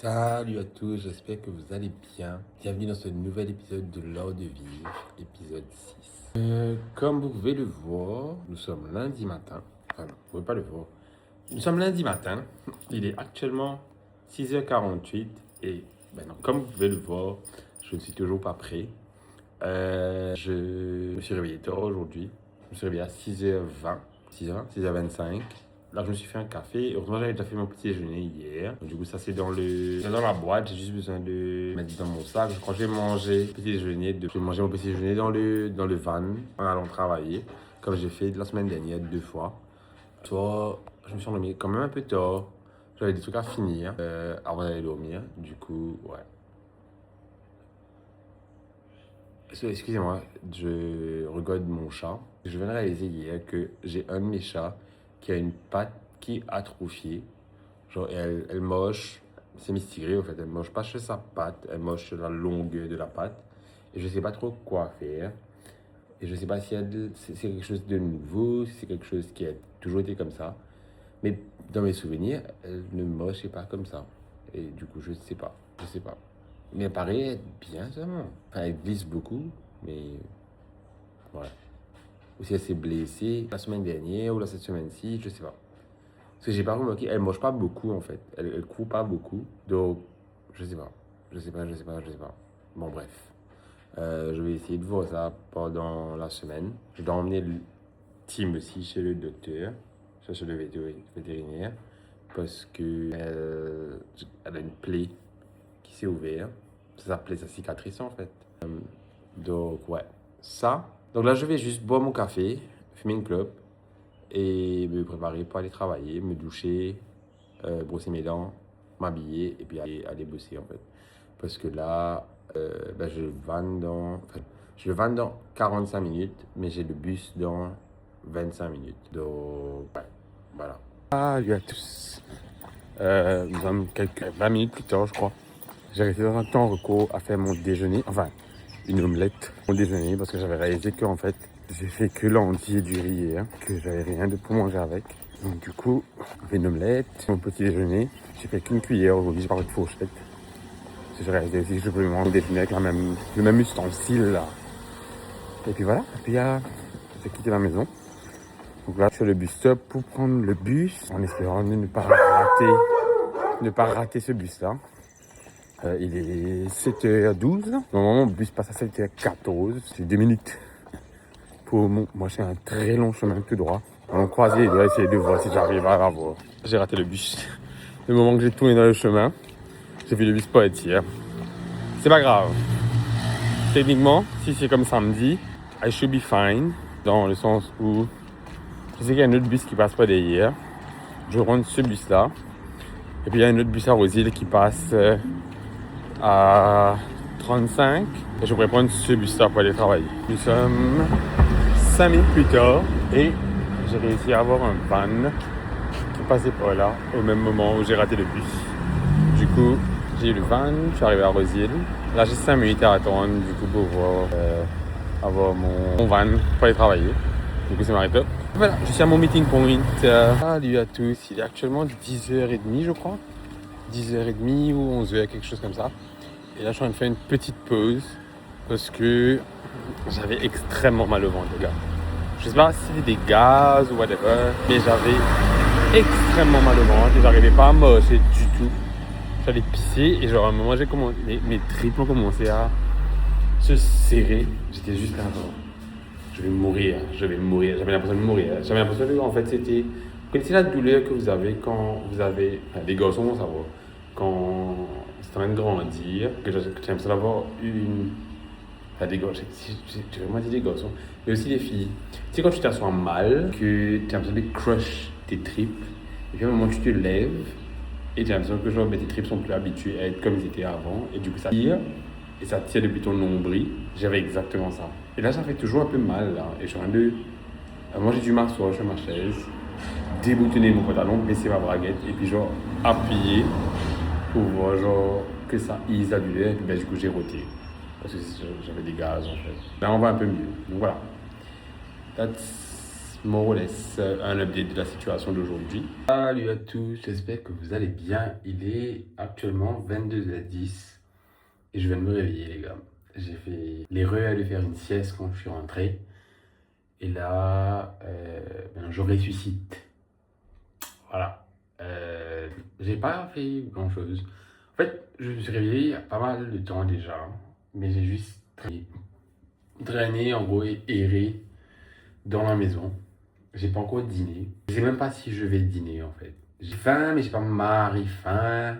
Salut à tous, j'espère que vous allez bien. Bienvenue dans ce nouvel épisode de L'Art de Vivre, épisode 6. Comme vous pouvez le voir, nous sommes lundi matin. Enfin, non, vous pouvez pas le voir. Nous sommes lundi matin. Il est actuellement 6h48 et maintenant, comme vous pouvez le voir, je ne suis toujours pas prêt. Je me suis réveillé tard aujourd'hui. Je me suis réveillé à 6h20, 6h25. Là, je me suis fait un café. Heureusement, j'avais déjà fait mon petit déjeuner hier. Du coup, ça, c'est dans la boîte. J'ai juste besoin de mettre dans mon sac. Je crois que j'ai mangé petit déjeuner. J'ai mangé mon petit déjeuner dans le van en allant travailler, comme j'ai fait la semaine dernière 2 fois. Toi, je me suis endormi quand même un peu tard. J'avais des trucs à finir avant d'aller dormir. Du coup, ouais. Excusez-moi, je regarde mon chat. Je viens de réaliser hier que j'ai un de mes chats qui a une patte qui est atrophiée. Genre, elle moche, c'est mistigré en fait, elle moche pas sur sa patte, elle moche sur la longueur de la patte. Et je sais pas trop quoi faire. Et je sais pas si c'est quelque chose de nouveau, si c'est quelque chose qui a toujours été comme ça. Mais dans mes souvenirs, elle ne moche pas comme ça. Et du coup, je sais pas, Mais elle paraît être bien seulement. Enfin, elle glisse beaucoup, mais voilà. Ou si elle s'est blessée la semaine dernière ou cette semaine-ci, je sais pas. Parce que j'ai pas remarqué, elle mange pas beaucoup en fait. Elle court pas beaucoup. Donc, je sais pas. Je sais pas. Bon, bref. Je vais essayer de voir ça pendant la semaine. Je dois emmener le Tim aussi chez le docteur, chez le vétérinaire, parce que elle a une plaie qui s'est ouverte. Ça s'appelait sa cicatrice en fait. Donc, ouais, ça. Donc là, je vais juste boire mon café, fumer une clope et me préparer pour aller travailler, me doucher, brosser mes dents, m'habiller et puis aller bosser en fait. Parce que là, je vanne dans 45 minutes, mais j'ai le bus dans 25 minutes. Donc, ouais, voilà. Salut à tous. Nous sommes quelques 20 minutes plus tard, je crois. J'ai resté dans un temps recours à faire mon déjeuner, enfin, une omelette, mon déjeuner, parce que j'avais réalisé qu'en fait, j'ai fait que l'entier du riz hier, que j'avais rien de pour manger avec. Donc du coup, j'ai fait une omelette, mon petit déjeuner. J'ai fait qu'une cuillère aujourd'hui, j'ai pas de fourchette. J'ai réalisé aussi que je peux manger déjeuner avec le même ustensile là. Et puis voilà, et puis j'ai quitté la maison. Donc là, je suis le bus stop pour prendre le bus, en espérant de ne pas rater ce bus là. Il est 7h12. Normalement, mon bus passe à 7h14. J'ai 2 minutes pour moi, c'est un très long chemin tout droit. On croisé, il doit essayer de voir si j'arrive à l'avoir. J'ai raté le bus. Le moment que j'ai tourné dans le chemin, j'ai vu le bus pas être hier. C'est pas grave. Techniquement, si c'est comme samedi, I should be fine. Dans le sens où je sais qu'il y a un autre bus qui passe pas derrière. Je rentre ce bus-là. Et puis il y a un autre bus à Rosil qui passe à 35 et je pourrais prendre ce bus-là pour aller travailler. Nous sommes 5 minutes plus tard et j'ai réussi à avoir un van qui passait par là au même moment où j'ai raté le bus. Du coup, j'ai eu le van, je suis arrivé à Rosil. Là, j'ai 5 minutes à attendre du coup pour avoir mon van pour aller travailler. Du coup, c'est m'arrête là. Voilà, je suis à mon meeting point. Salut à tous, il est actuellement 10h30 je crois. 10h30 ou 11h, quelque chose comme ça. Et là, je suis en train de faire une petite pause parce que j'avais extrêmement mal au ventre, les gars. Je sais pas si c'était des gaz ou whatever, mais j'avais extrêmement mal au ventre et j'arrivais pas à marcher du tout. J'allais pisser et genre à un moment, mes tripes ont commencé à se serrer. J'étais juste là, genre, je vais mourir. J'avais l'impression de mourir. J'avais l'impression que, en fait, c'était... Vous connaissez la douleur que vous avez quand vous avez... Enfin, les garçons vont savoir. Quand c'est en train de grandir, que j'ai l'impression d'avoir une... Enfin, des garçons, j'ai vraiment dit des garçons, mais aussi des filles. Tu sais, quand tu t'assois mal, que tu as l'impression de crush tes tripes, et puis à un moment, tu te lèves, et tu as l'impression que genre, tes tripes sont plus habituées à être comme ils étaient avant, et du coup, ça tire, et ça tire depuis ton nombril. J'avais exactement ça. Et là, ça fait toujours un peu mal, là, et je suis en train de... Moi, j'ai dû m'asseoir sur ma chaise, déboutonner mon pantalon, baisser ma braguette, et puis genre, appuyer pour voir genre que ça ease la douleur, et puis ben, du coup j'ai roté parce que j'avais des gaz en fait. Là on va un peu mieux, donc voilà. That's more or less un update de la situation d'aujourd'hui. Salut à tous, j'espère que vous allez bien. Il est actuellement 22h10 et je viens de me réveiller les gars. J'ai fait l'erreur de faire une sieste quand je suis rentré. Et là, je ressuscite. Voilà. J'ai pas fait grand chose. En fait, je me suis réveillé il y a pas mal de temps déjà. Mais j'ai juste traîné en gros et erré dans la maison. J'ai pas encore dîné. Je sais même pas si je vais dîner en fait. J'ai faim, mais j'ai pas marre faim.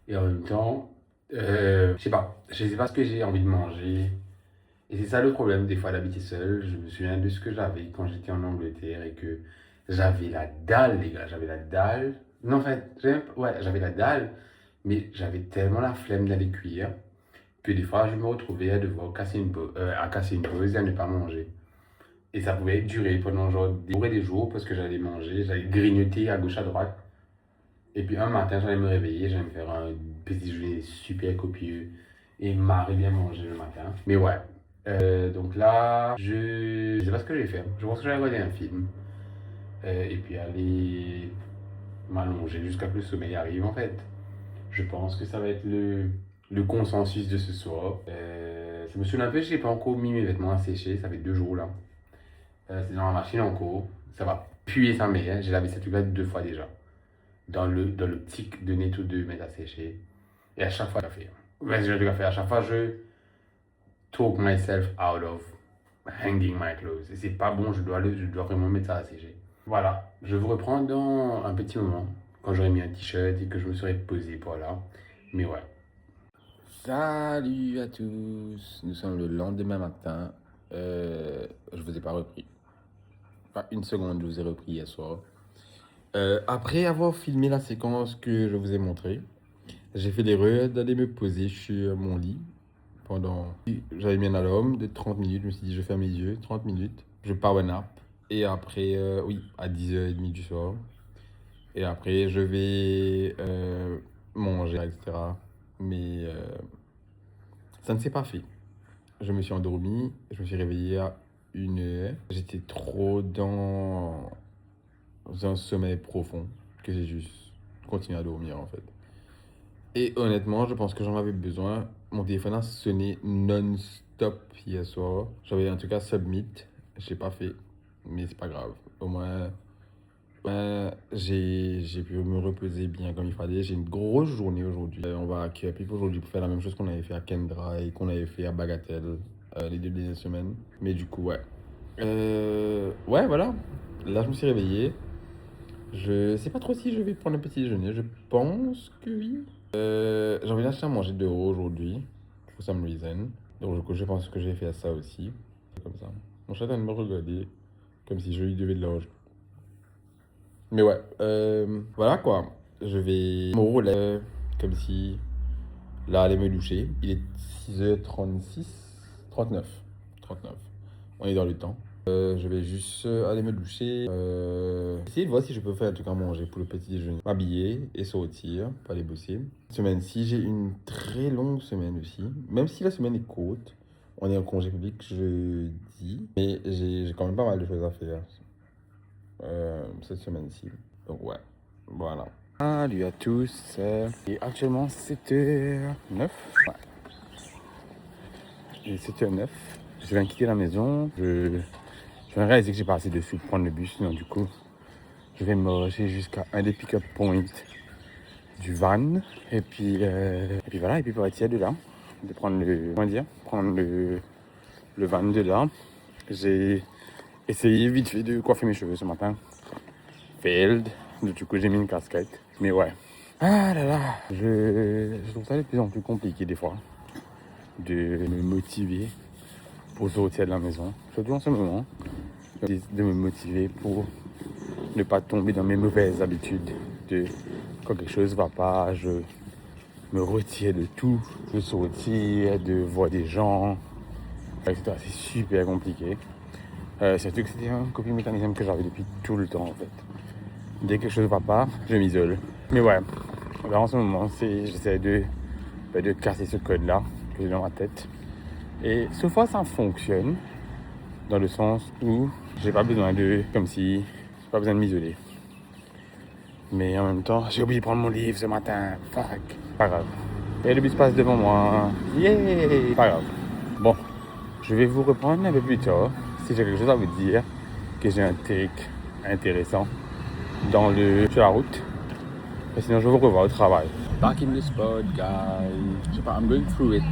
Et en même temps, je sais pas. Je sais pas ce que j'ai envie de manger. Et c'est ça le problème des fois d'habiter seul. Je me souviens de ce que j'avais quand j'étais en Angleterre et que j'avais la dalle, les gars. J'avais la dalle. Non, en fait, ouais, j'avais la dalle, mais j'avais tellement la flemme d'aller cuire que des fois je me retrouvais à devoir casser une pause et à ne pas manger. Et ça pouvait durer pendant genre des jours et des jours parce que j'allais manger, j'allais grignoter à gauche à droite. Et puis un matin, j'allais me réveiller, j'allais me faire un petit déjeuner super copieux et marrer bien manger le matin. Mais ouais. Donc là, je sais pas ce que je vais faire. Je pense que je vais regarder un film. Et puis aller m'allonger jusqu'à ce que le sommeil arrive en fait. Je pense que ça va être le consensus de ce soir. Ça me saoule un peu, je n'ai pas encore mis mes vêtements à sécher, ça fait 2 jours là. C'est dans la machine en cours. Ça va puer sa mère. J'ai lavé cette truc-là 2 fois déjà. Dans l'optique de nettoyer de mettre à sécher. Et à chaque fois, je fais. Ouais, je dois faire. À chaque fois, je talk myself out of hanging my clothes. Et c'est pas bon, je dois vraiment mettre ça à sécher. Voilà. Je vous reprends dans un petit moment. Quand j'aurai mis un t-shirt et que je me serai posé. Voilà. Mais ouais. Salut à tous. Nous sommes le lendemain matin. Je vous ai pas repris. Pas une seconde, je vous ai repris hier soir. Après avoir filmé la séquence que je vous ai montrée, j'ai fait l'erreur d'aller me poser sur mon lit pendant... J'avais mis un alarme de 30 minutes, je me suis dit je ferme les yeux, 30 minutes, je power nap, et après, à 10h30 du soir, et après je vais manger, etc. Mais ça ne s'est pas fait. Je me suis endormi, je me suis réveillé à 1h. J'étais trop dans un sommeil profond que j'ai juste continué à dormir en fait. Et honnêtement, je pense que j'en avais besoin. Mon téléphone a sonné non-stop hier soir. J'avais en tout cas submit. Je l'ai pas fait, mais c'est pas grave. Au moins, j'ai pu me reposer bien comme il fallait. J'ai une grosse journée aujourd'hui. On va à Cup aujourd'hui pour faire la même chose qu'on avait fait à Kendra et qu'on avait fait à Bagatelle les 2 dernières semaines. Mais du coup, ouais. Ouais, voilà. Là, je me suis réveillé. Je sais pas trop si je vais prendre un petit déjeuner. Je pense que oui. J'ai envie d'acheter à manger dehors aujourd'hui. For some reason. Donc, du coup, je pense que je vais faire ça aussi. Comme ça. Mon chat est en train de me regarder. Comme si je lui devais de l'argent. Mais ouais. Voilà quoi. Je vais me rouler. Comme si. Là, aller me doucher. Il est 6h36. 39. 39. On est dans le temps. Je vais juste aller me doucher. Essayer de voir si je peux faire un truc à manger pour le petit déjeuner. M'habiller et sortir pour aller bosser. Cette semaine-ci, j'ai une très longue semaine aussi. Même si la semaine est courte, on est en congé public jeudi. Mais j'ai quand même pas mal de choses à faire cette semaine-ci. Donc ouais, voilà. Salut à tous. Il est actuellement 7h09. Ouais. Il est 7h09. Je viens de quitter la maison. Je viens de réaliser que j'ai pas assez de sous pour prendre le bus. Donc du coup, je vais me ranger jusqu'à un des pick-up points du van. Et puis voilà. Et puis pour être de là, de prendre le van de là. J'ai essayé vite fait de coiffer mes cheveux ce matin. Failed. Donc du coup, j'ai mis une casquette. Mais ouais. Ah là là. Je trouve ça de plus en plus compliqué des fois de me motiver pour sortir de la maison, surtout en ce moment, de me motiver pour ne pas tomber dans mes mauvaises habitudes. Quand quelque chose ne va pas, je me retire de tout, de sortir, de voir des gens, etc. C'est super compliqué. Surtout que c'était un coping mécanisme que j'avais depuis tout le temps en fait. Dès que quelque chose ne va pas, je m'isole. Mais ouais, là, en ce moment, j'essaie de casser ce code-là que j'ai dans ma tête. Et ce fois, ça fonctionne, dans le sens où J'ai pas besoin de... Comme si... J'ai pas besoin de m'isoler. Mais en même temps, j'ai oublié de prendre mon livre ce matin. Fuck. Pas grave. Et le bus passe devant moi. Yeah. Pas grave. Bon, je vais vous reprendre un peu plus tard. Si j'ai quelque chose à vous dire, que j'ai un truc intéressant sur la route. Et sinon, je vous revois au travail. Back in the spot, guys. Je sais pas, I'm going through it.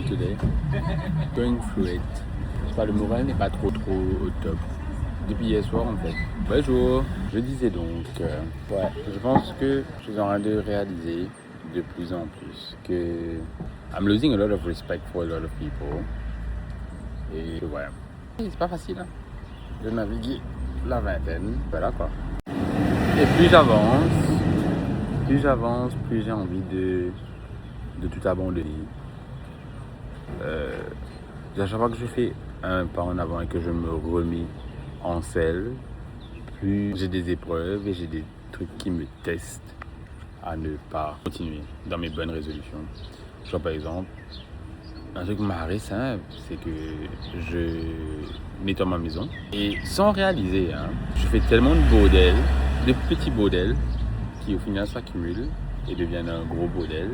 Today. Going through it. Je sais pas, le moral n'est pas trop au top. Depuis hier soir, en fait. Bonjour. Je disais donc, ouais, je pense que je suis en train de réaliser de plus en plus que I'm losing a lot of respect for a lot of people. Et ouais, c'est pas facile, hein, de naviguer la vingtaine. Voilà quoi. Et plus j'avance, plus j'ai envie de tout abandonner. À chaque fois que je fais un pas en avant et que je me remets en selle, plus j'ai des épreuves et j'ai des trucs qui me testent à ne pas continuer dans mes bonnes résolutions. Genre par exemple, un truc marré simple, c'est que je nettoie ma maison et sans réaliser, hein, je fais tellement de bordel, de petits bordels qui au final s'accumulent et deviennent un gros bordel.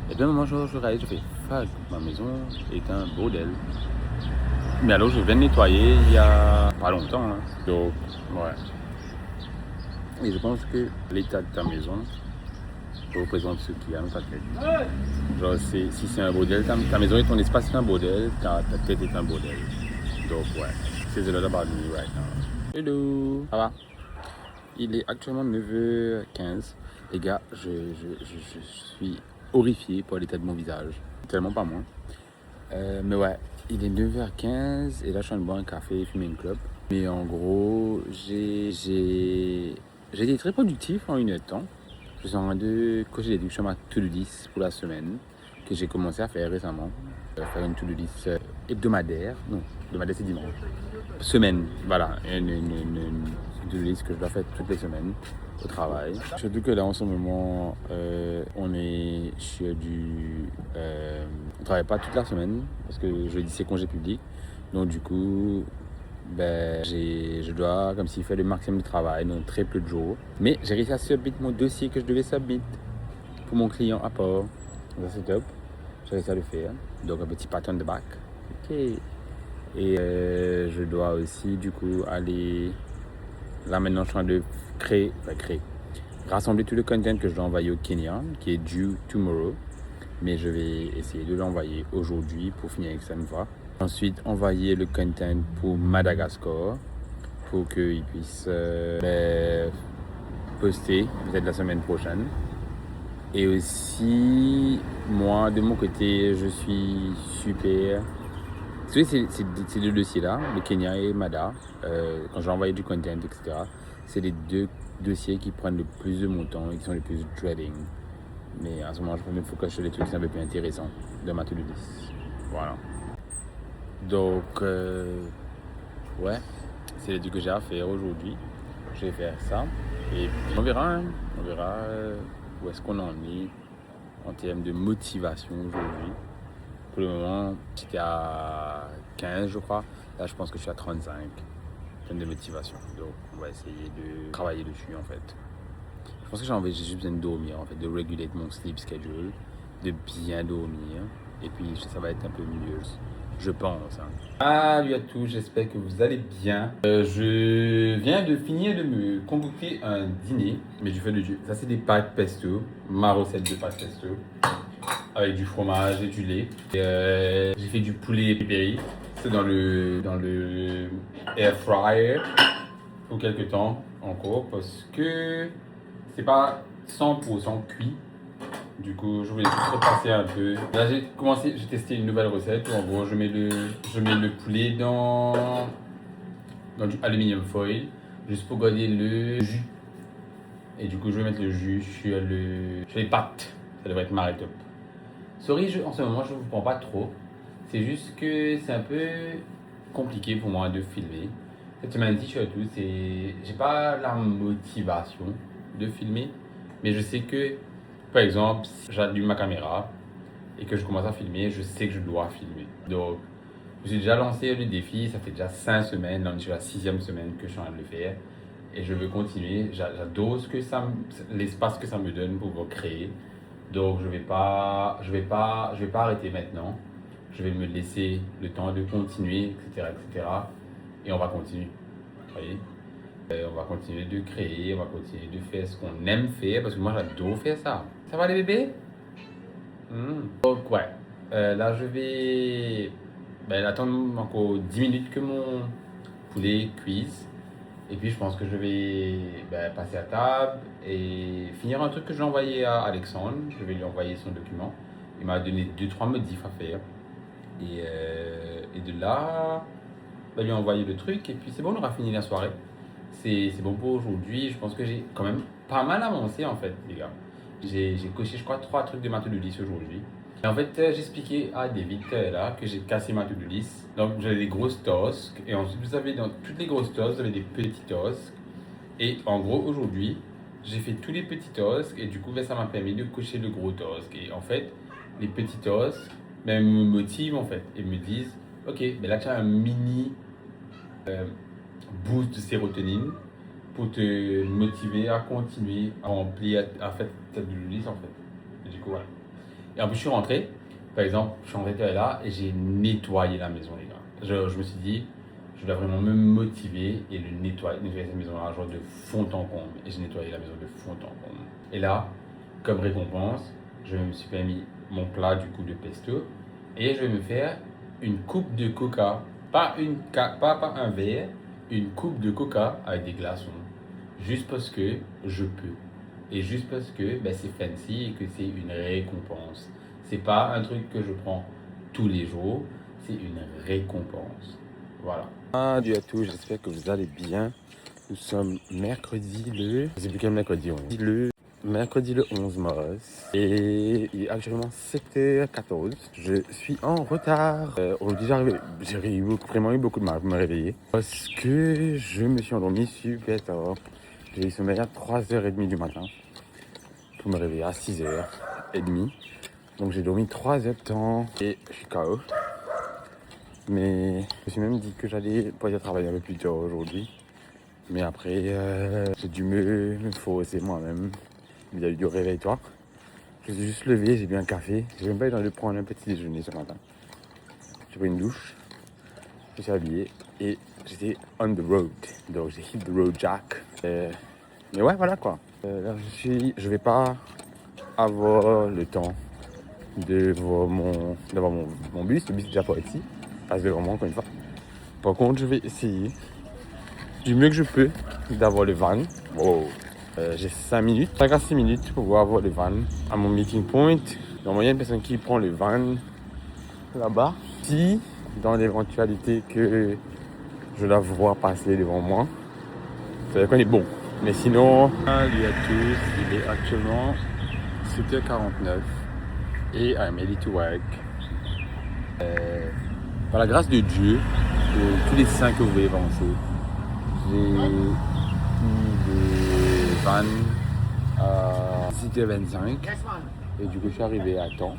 Et d'un moment, je réalise, je fais fuck, ma maison est un bordel. Mais alors, je viens de nettoyer il y a pas longtemps. Hein. Donc, ouais. Et je pense que l'état de ta maison représente ce qu'il y a dans ta tête. Genre, si c'est un bordel, ta maison et ton espace est un bordel, ta tête est un bordel. Donc, ouais. C'est a lot about me right now. Hello! Ça va? Il est actuellement 9h15. Les gars, je suis horrifié par l'état de mon visage. Tellement pas moi. Mais ouais, il est 9h15 et là je suis en train de boire un café et fumer une clope. Mais en gros, j'ai été très productif en une heure de temps. Je suis en train de cocher les trucs sur ma to-do list pour la semaine que j'ai commencé à faire récemment. Faire une to-do list hebdomadaire. Non, hebdomadaire c'est dimanche. Semaine, voilà, une to-do list que je dois faire toutes les semaines au travail. Surtout que là en ce moment, on est sur on travaille pas toute la semaine parce que jeudi c'est congé public. Donc du coup, je dois comme s'il fait le maximum de travail, donc très peu de jours. Mais j'ai réussi à submit mon dossier que je devais submit pour mon client à part. Ça c'est top. J'ai réussi à le faire. Donc un petit pattern de bac. Ok. Et je dois aussi du coup aller... Là maintenant je suis en train de rassembler tout le content que je dois envoyer au Kenya, qui est due tomorrow. Mais je vais essayer de l'envoyer aujourd'hui pour finir avec ça une fois. Ensuite envoyer le content pour Madagascar pour qu'ils puissent poster peut-être la semaine prochaine. Et aussi moi de mon côté je suis super... Vous savez, ces deux dossiers-là, le Kenya et Mada, quand j'ai envoyé du content, etc., c'est les deux dossiers qui prennent le plus de mon temps et qui sont les plus dreading. Mais à ce moment, je peux me focus sur les trucs qui sont un peu plus intéressants de ma to-do list. Voilà. Donc, ouais, c'est les trucs que j'ai à faire aujourd'hui. Je vais faire ça. Et puis, on verra où est-ce qu'on en est en termes de motivation aujourd'hui. Pour le moment, j'étais à 15, je crois. Là, je pense que je suis à 35 en termes de motivation. Donc, on va essayer de travailler dessus, en fait. Je pense que j'ai juste besoin de dormir, en fait, de réguler mon sleep schedule, de bien dormir. Et puis, ça va être un peu mieux, je pense. Hein. Salut à tous, j'espère que vous allez bien. Je viens de finir de me concocter un dîner, mais je fais le jeu. Ça, c'est des pâtes pesto, ma recette de pâtes pesto. Avec du fromage et du lait. J'ai fait du poulet pépéri. C'est dans le air fryer pour quelques temps encore parce que c'est pas 100% cuit. Du coup, je voulais juste repasser un peu. Là, j'ai testé une nouvelle recette où en gros, je mets le poulet dans du aluminium foil juste pour garder le jus. Et du coup, je vais mettre le jus sur les pâtes. Ça devrait être marré top. Sorry, en ce moment, je ne vous prends pas trop. C'est juste que c'est un peu compliqué pour moi de filmer. Cette semaine-ci, surtout, j'ai pas la motivation de filmer. Mais je sais que, par exemple, si j'allume ma caméra et que je commence à filmer, je sais que je dois filmer. Donc, Je suis déjà lancé le défi, ça fait déjà 5 semaines, là on est sur la 6e semaine que je suis en train de le faire. Et je veux continuer. J'adore l'espace que ça me donne pour créer. Donc je vais pas arrêter maintenant. Je vais me laisser le temps de continuer, etc., etc. Et on va continuer. Vous voyez? On va continuer de créer, on va continuer de faire ce qu'on aime faire, parce que moi j'adore faire ça. Ça va les bébés? Donc ouais, là je vais attendre encore 10 minutes que mon poulet cuise. Et puis je pense que je vais passer à table et finir un truc que j'ai envoyé à Alexandre. Je vais lui envoyer son document. Il m'a donné deux trois modifs à faire. Et de là, lui envoyer le truc. Et puis c'est bon, on aura fini la soirée. C'est bon pour aujourd'hui. Je pense que j'ai quand même pas mal avancé en fait, les gars. J'ai coché, je crois, 3 trucs de ma to-do list aujourd'hui. Et en fait, j'ai expliqué à David là que j'ai cassé ma to-do list. Donc, j'avais des grosses tasks. Et ensuite, vous avez dans toutes les grosses tasks, vous avez des petits tasks. Et en gros, aujourd'hui, j'ai fait tous les petits tasks. Et du coup, ça m'a permis de cocher le gros task. Et en fait, les petits tasks me motivent en fait. Et me disent, ok, mais là, tu as un mini boost de sérotonine pour te motiver à continuer à remplir, à faire ta to-do list en fait. Et du coup, voilà. Et en plus, je suis rentré, par exemple, je suis rentré là et j'ai nettoyé la maison, les gars. Je me suis dit, je dois vraiment me motiver et nettoyer cette maison-là, genre de fond en comble. Et j'ai nettoyé la maison de fond en comble. Et là, comme récompense, je me suis permis mon plat du coup de pesto et je vais me faire une coupe de coca. Pas un verre, une coupe de coca avec des glaçons. Juste parce que je peux. Et juste parce que c'est fancy et que c'est une récompense. C'est pas un truc que je prends tous les jours, c'est une récompense. Voilà. Salut à tous, j'espère que vous allez bien. Nous sommes mercredi le... Je sais plus quel mercredi on est. Le mercredi le 11 mars. Et il est actuellement 7h14. Je suis en retard. Aujourd'hui j'ai vraiment eu beaucoup de mal pour me réveiller. Parce que je me suis endormi super tard. J'ai eu sommeil à 3h30 du matin. Pour me réveiller à 6h30. Donc j'ai dormi 3 heures de temps et je suis KO. Mais je me suis même dit que j'allais pas travailler un peu plus tard aujourd'hui. Mais après, j'ai dû me forcer moi-même. Il y a eu du réveil-toi. Je me suis juste levé, j'ai bu un café. J'ai même pas eu le temps de prendre un petit déjeuner ce matin. J'ai pris une douche, je me suis habillé et j'étais on the road. Donc j'ai hit the road jack. Mais ouais, voilà quoi. Là je vais pas avoir le temps d'avoir mon bus. Le bus est déjà pas ici. Parce que vraiment, encore une fois. Par contre, je vais essayer du mieux que je peux d'avoir le van. Wow. J'ai 5 à 6 minutes pour avoir le van à mon meeting point. Donc, il y a une personne qui prend le van là-bas. Si, dans l'éventualité que je la vois passer devant moi, ça veut dire qu'on est bon. Mais sinon, salut à tous, il est actuellement 7h49 et I'm ready to work. Par la grâce de Dieu, tous les 5 que vous voyez avancer, j'ai eu des vannes à 6h25 et du coup je suis arrivé à temps.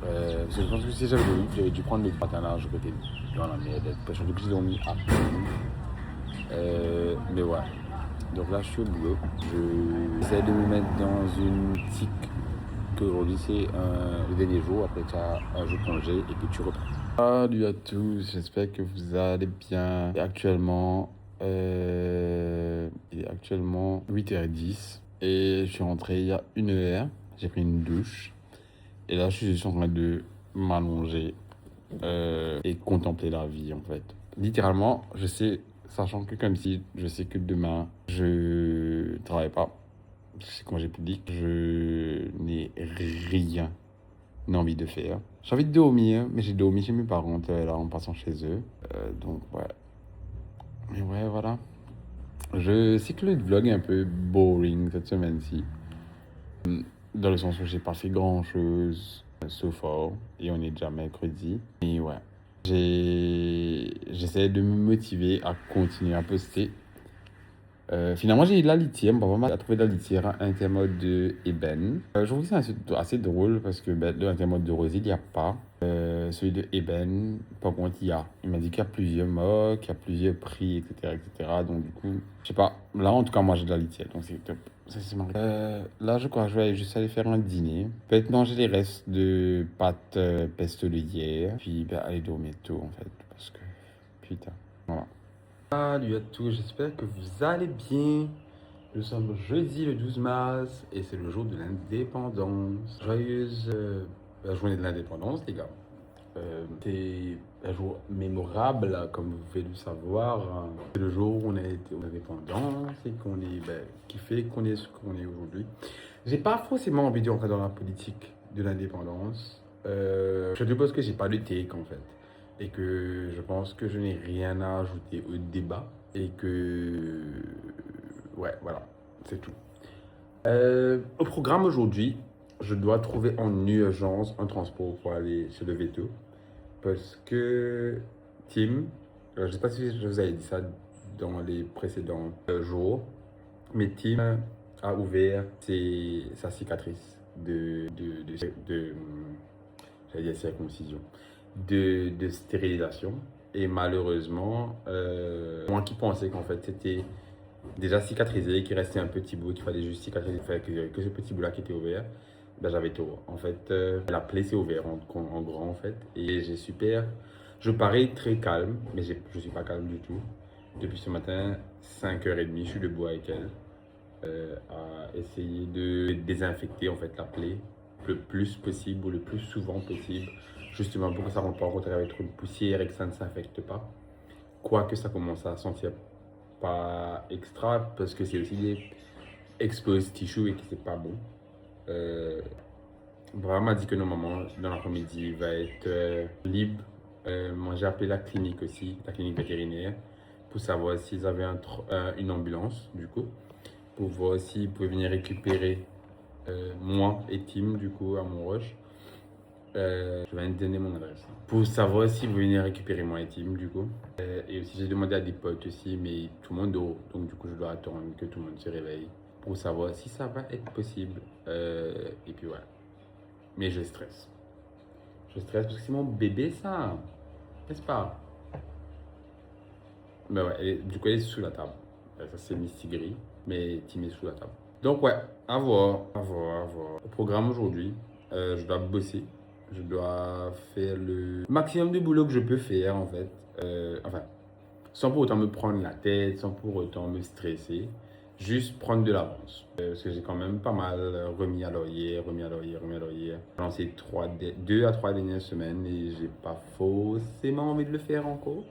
Parce que je pense que si j'avais dû prendre le patin large côté dans la merde, parce que j'ai dormi à peine. Mais ouais. Donc là je suis au boulot. J'essaie de me mettre dans une tique qu'aujourd'hui c'est le dernier jour, après tu as un jour de congé et puis tu reprends. Salut à tous, j'espère que vous allez bien. Il est actuellement 8h10 et je suis rentré il y a 1 heure. J'ai pris une douche et là je suis juste en train de m'allonger et contempler la vie en fait. Littéralement, je sais, sachant que comme si je sais que demain je travaille pas, c'est congé public, je n'ai rien envie de faire. J'ai envie de dormir, mais j'ai dormi chez mes parents là en passant chez eux. Donc ouais. Mais ouais, voilà. Je sais que le vlog est un peu boring cette semaine-ci. Dans le sens où j'ai pas fait grand-chose so far. Et on est déjà mercredi. Mais ouais. J'essaie de me motiver à continuer à poster. Finalement, j'ai eu de la litière. Ma maman a trouvé de la litière à intermode de Eben. Je trouve que c'est assez drôle parce que le intermode de Rosé, il n'y a pas. Celui de Eben, par contre, il y a. Il m'a dit qu'il y a plusieurs modes, qu'il y a plusieurs prix, etc., etc. Donc, du coup, je sais pas. Là, en tout cas, moi, j'ai de la litière. Donc, c'est top. Ça, c'est marrant. Là, je crois que je vais juste aller faire un dîner. Peut-être manger les restes de pâtes pesto de hier. Puis, aller dormir tôt, en fait. Parce que, putain. Voilà. Salut à tous, j'espère que vous allez bien. Nous sommes jeudi le 12 mars et c'est le jour de l'indépendance. Joyeuse journée de l'indépendance, les gars. C'est un jour mémorable, comme vous pouvez le savoir. C'est le jour où on a été indépendant et qu'on est, qui fait qu'on est ce qu'on est aujourd'hui. J'ai pas forcément envie de rentrer dans la politique de l'indépendance. Je suppose que j'ai pas de take en fait. Et que je pense que je n'ai rien à ajouter au débat. Et que. Ouais, voilà, c'est tout. Au programme aujourd'hui, je dois trouver en urgence un transport pour aller chez le veto. Parce que Tim, je ne sais pas si je vous avais dit ça dans les précédents jours, mais Tim a ouvert sa cicatrice j'allais dire circoncision, de stérilisation. Et malheureusement, moi qui pensais qu'en fait c'était déjà cicatrisé, qu'il restait un petit bout, qu'il fallait juste cicatriser, enfin, que ce petit bout-là qui était ouvert, ben, j'avais tort. En fait, la plaie s'est ouverte en grand, en fait. Et j'ai super. Je parais très calme, mais je ne suis pas calme du tout. Depuis ce matin, 5h30, je suis debout avec elle, à essayer de désinfecter en fait la plaie le plus possible ou le plus souvent possible, justement pour que ça ne rentre pas en contact avec trop de poussière et que ça ne s'infecte pas. Quoique ça commence à sentir pas extra parce que c'est aussi des exposed tissue et que c'est pas bon. Braham m'a dit que normalement dans l'après-midi il va être libre. Moi j'ai appelé la clinique aussi, la clinique vétérinaire, pour savoir s'ils avaient une ambulance du coup, pour voir s'ils pouvaient venir récupérer moi et Tim du coup à Montrouge. Je vais donner mon adresse. Pour savoir s'ils vont venir récupérer moi et Tim du coup. Et aussi j'ai demandé à des potes aussi, mais tout le monde dort. Donc du coup je dois attendre que tout le monde se réveille pour savoir si ça va être possible. Et puis ouais. Mais je stresse. Je stresse parce que c'est mon bébé ça. N'est-ce pas? Mais ouais, du coup elle est sous la table. Ça c'est Misty Gris, mais Tim est sous la table. Donc ouais, à voir, à voir, à voir. Au programme aujourd'hui, je dois bosser. Je dois faire le maximum de boulot que je peux faire en fait. Enfin, sans pour autant me prendre la tête, sans pour autant me stresser. Juste prendre de l'avance. Parce que j'ai quand même pas mal remis à l'heure hier. J'ai lancé 2 à 3 dernières semaines et j'ai pas forcément envie de le faire encore.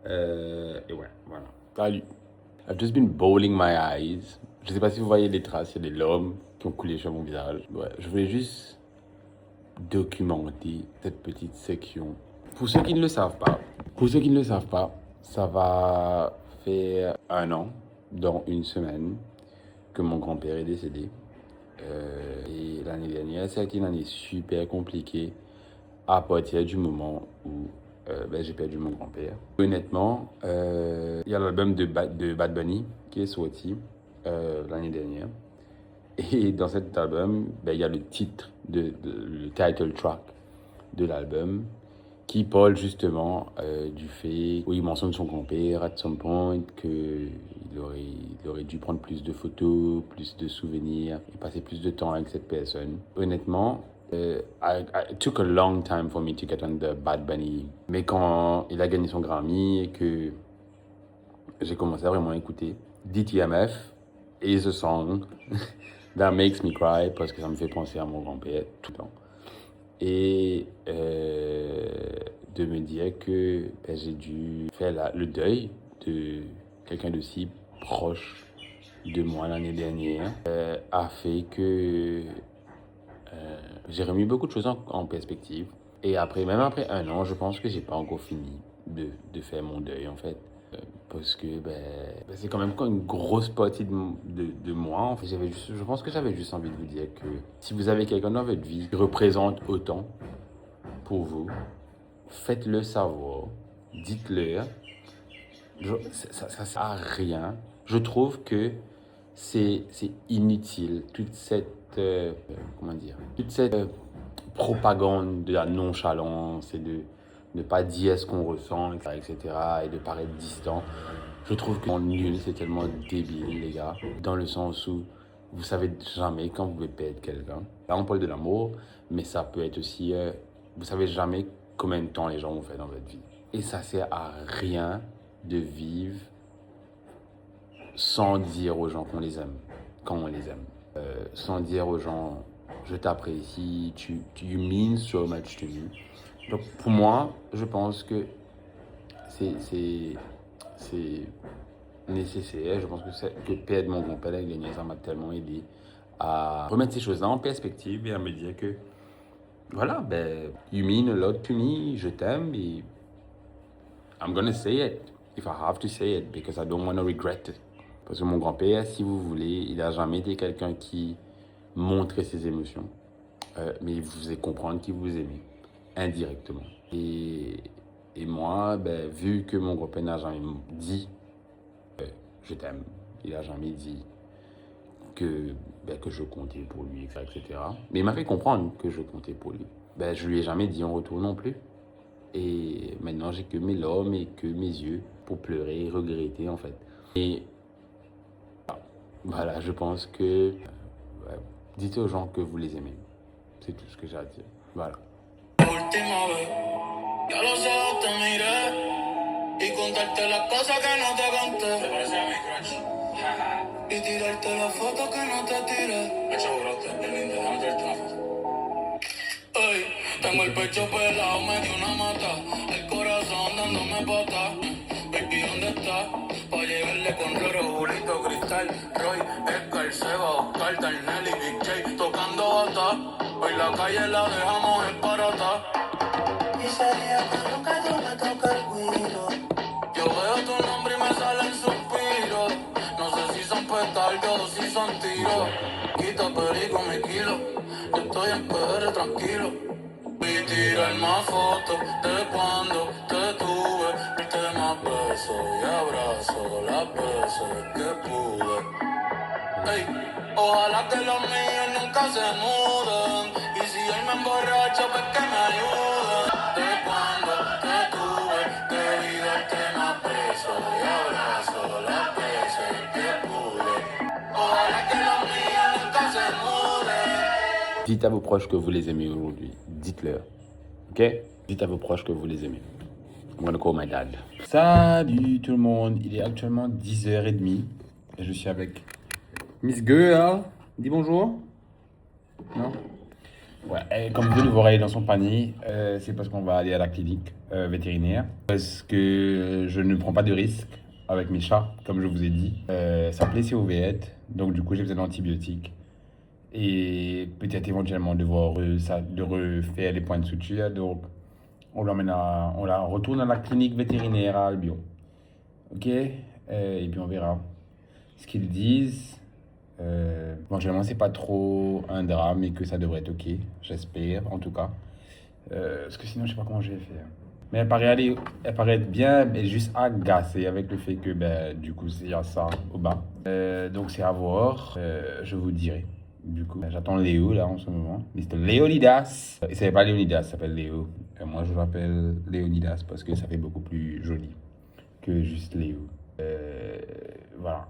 Et ouais, voilà. Salut. I've just been bawling my eyes. Je sais pas si vous voyez les traces, il y a des larmes qui ont coulé sur mon visage. Ouais, je voulais juste documenter cette petite section. Pour ceux qui ne le savent pas, ça va faire 1 an, dans 1 semaine, que mon grand-père est décédé. Et l'année dernière, ça a été une année super compliquée à partir du moment où j'ai perdu mon grand-père. Honnêtement, il y a l'album de Bad Bunny qui est sorti l'année dernière. Et dans cet album, il y a le titre, le title track de l'album qui parle justement du fait où il mentionne son grand-père at some point, qu'il aurait dû prendre plus de photos, plus de souvenirs et passer plus de temps avec cette personne. Honnêtement, it took a long time for me to get on the Bad Bunny. Mais quand il a gagné son Grammy et que j'ai commencé à vraiment écouter, DTMF is a song that makes me cry parce que ça me fait penser à mon grand-père tout le temps. Et de me dire que j'ai dû faire le deuil de quelqu'un de si proche de moi l'année dernière a fait que j'ai remis beaucoup de choses en perspective. Et même après 1 an, je pense que j'ai pas encore fini de faire mon deuil en fait. Parce que c'est quand même une grosse partie de moi. En fait, je pense que j'avais juste envie de vous dire que si vous avez quelqu'un dans votre vie qui représente autant pour vous, faites-le savoir, dites-le. Ça sert à rien Je trouve que c'est inutile, toute cette, comment dire, toute cette propagande de la nonchalance et de ne pas dire ce qu'on ressent, etc., et de paraître distant. Je trouve que nul, c'est tellement débile, les gars, dans le sens où vous savez jamais quand vous pouvez perdre quelqu'un. Là, on parle de l'amour, mais ça peut être aussi, vous savez jamais combien de temps les gens vont faire dans votre vie. Et ça sert à rien de vivre sans dire aux gens qu'on les aime, quand on les aime. Sans dire aux gens, je t'apprécie, you mean so much to me. Donc pour moi, je pense que c'est nécessaire. Je pense que perdre mon grand-père avec les ça m'a tellement aidé à remettre ces choses-là en perspective et à me dire que, voilà, ben, you mean a lot to me, je t'aime et I'm gonna say it if I have to say it because I don't want to regret it. Parce que mon grand-père, si vous voulez, il n'a jamais été quelqu'un qui montrait ses émotions, mais il vous faisait comprendre qu'il vous aimait indirectement. Et moi, ben, vu que mon grand-père n'a jamais dit je t'aime, il n'a jamais dit que, ben, que je comptais pour lui, etc. Mais il m'a fait comprendre que je comptais pour lui. Ben, je lui ai jamais dit en retour non plus. Et maintenant, j'ai que mes larmes et que mes yeux pour pleurer et regretter, en fait. Et voilà, je pense que ouais, dites aux gens que vous les aimez. C'est tout ce que j'ai à dire. Voilà. Última vez, ya los ojos te miré y contarte las cosas que no te conté. Te parece a mi crush. Y tirarte las fotos que no te tiré. Hecho brote, el lindo, déjame tirarte una foto. Ey, tengo el pecho pelado, me dio una mata. El corazón dándome pata. Baby, ¿dónde estás? Pa' llegarle con Roro, Julito, Cristal, Roy, Edgar, Seba, Oscar, Darnell y Big J tocando bata. Hoy la calle la dejamos en parata. Y sería bueno que yo me toque el cuido. Yo veo tu nombre y me salen suspiros. No sé si son petardos o si son tiros. Quita perico mi kilo. Yo estoy en PR tranquilo. Vi tirar más fotos de cuando te tuve. Darte más besos y abrazos las veces que pude. Ey, ojalá que los míos nunca se muden. Y si él me emborracha, pues que me ayuden. De cuando te tuve, debí darte más besos y abrazos las veces que pude. Ojalá que los míos nunca se muden. Dites à vos proches que vous les aimez aujourd'hui. Dites-leur. Ok? Dites à vos proches que vous les aimez. I'm gonna call my dad. Salut tout le monde. Il est actuellement 10h30 et je suis avec Miss Girl. Dis bonjour. Non? Ouais, et comme vous le voyez dans son panier, c'est parce qu'on va aller à la clinique vétérinaire. Parce que je ne prends pas de risque avec mes chats, comme je vous ai dit. Ça plaît, c'est ouverte, donc du coup j'ai besoin d'antibiotiques. Et peut-être éventuellement de refaire les points de suture. Donc on la retourne à la clinique vétérinaire à Albion. Ok? Et puis on verra ce qu'ils disent. Éventuellement, c'est pas trop un drame et que ça devrait être ok, j'espère en tout cas. Parce que sinon, je sais pas comment je vais faire. Mais elle paraît être bien, mais juste agacée avec le fait que du coup, il y a ça au bas. Donc, c'est à voir. Je vous dirai. Du coup, j'attends Léo là en ce moment. Mr. Léonidas. Il s'appelle pas Léonidas, il s'appelle Léo. Moi, je l'appelle Léonidas parce que ça fait beaucoup plus joli que juste Léo. Voilà.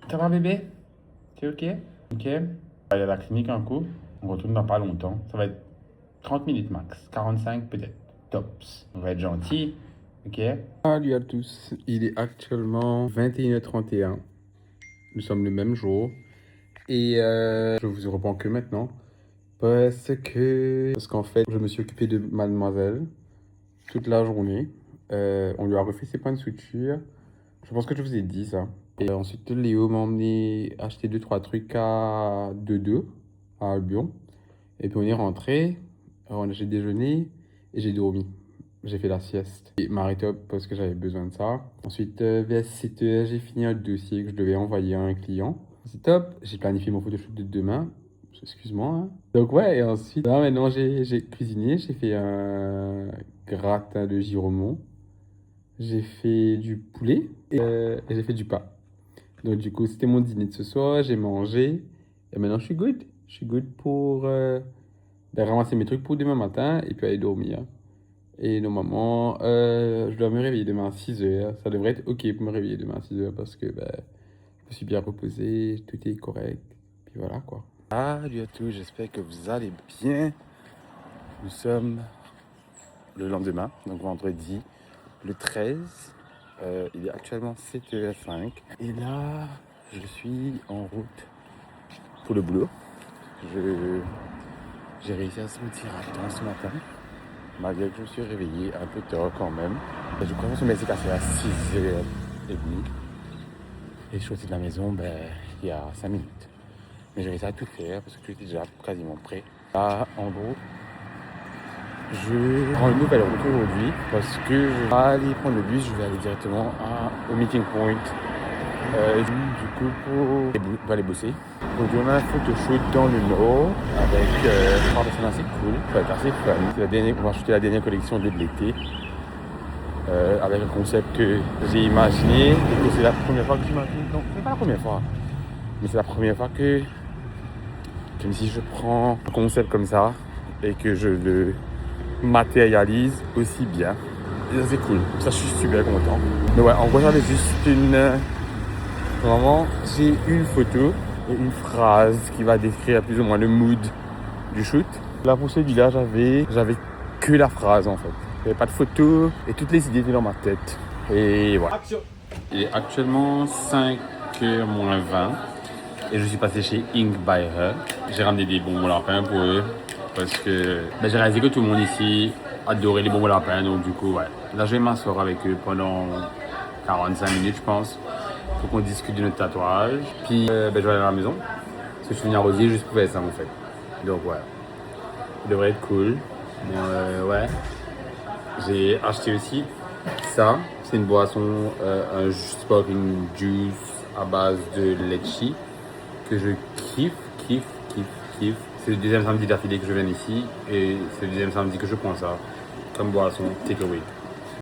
Ça va bébé? C'est ok? Ok. On va aller à la clinique un coup. On retourne dans pas longtemps. Ça va être 30 minutes max. 45 peut-être. Tops. On va être gentil. Ok? Salut à tous. Il est actuellement 21h31. Nous sommes le même jour. Et je vous reprends que maintenant. Parce qu'en fait, je me suis occupé de mademoiselle toute la journée. On lui a refait ses points de suture. Je pense que je vous ai dit ça. Et ensuite, Léo m'a emmené acheter 2-3 trucs à 2-2 à Albion. Et puis on est rentré, j'ai déjeuné et j'ai dormi. J'ai fait la sieste. Et m'arrêter parce que j'avais besoin de ça. Ensuite, vers 7h, j'ai fini un dossier que je devais envoyer à un client. C'est top. J'ai planifié mon photoshoot de demain. Excuse-moi. Hein. Donc ouais, et ensuite, là maintenant j'ai cuisiné. J'ai fait un gratin de giromont. J'ai fait du poulet et j'ai fait du pain. Donc du coup, c'était mon dîner de ce soir, j'ai mangé. Et maintenant, je suis good. Je suis good pour ramasser mes trucs pour demain matin et puis aller dormir. Et normalement, je dois me réveiller demain à 6h. Ça devrait être OK pour me réveiller demain à 6h parce que je me suis bien reposé, tout est correct. Puis voilà quoi. Salut à tous, j'espère que vous allez bien. Nous sommes le lendemain, donc vendredi, le 13. Il est actuellement 7h05. Et là, je suis en route pour le boulot. J'ai réussi à sortir à temps ce matin, malgré que je me suis réveillé un peu tard quand même. Je crois que je me suis cassé à 6h30. Et je suis sorti de la maison il y a 5 minutes. Mais j'ai réussi à tout faire parce que j'étais déjà quasiment prêt. Là, en gros, je prends une nouvelle route aujourd'hui parce que je vais pas aller prendre le bus, je vais aller directement au meeting point. Du coup, pour aller bosser. Donc, on a un photoshoot dans le Nord avec trois personnes assez cool, ça va être assez fun. On va shooter la dernière collection de l'été avec un concept que j'ai imaginé et que c'est la première fois que j'imagine. Non, c'est pas la première fois, mais c'est la première fois que même si je prends un concept comme ça et que je le matérialise aussi bien. Et ça c'est cool, ça je suis super content. Mais ouais, en gros j'avais juste vraiment j'ai une photo et une phrase qui va décrire plus ou moins le mood du shoot. Là pour celui-là j'avais que la phrase en fait. Il n'y avait pas de photo et toutes les idées étaient dans ma tête. Et voilà. Il est actuellement 5h moins 20. Et je suis passé chez Ink by Her. J'ai ramené des bonbons lapins pour eux. Parce que j'ai réalisé que tout le monde ici adorait les bonbons lapins. Donc du coup, ouais. Là, je vais m'asseoir avec eux pendant 45 minutes, je pense. Pour qu'on discute de notre tatouage. Puis, je vais aller à la maison. Parce que je suis venu à Rosier juste pour faire ça, en fait. Donc, ouais. Ça devrait être cool. Mais, ouais. J'ai acheté aussi ça. C'est une boisson, un sparkling juice à base de litchi. Que je kiffe. C'est le deuxième samedi d'affilée que je viens ici et c'est le deuxième samedi que je prends ça comme boisson takeaway.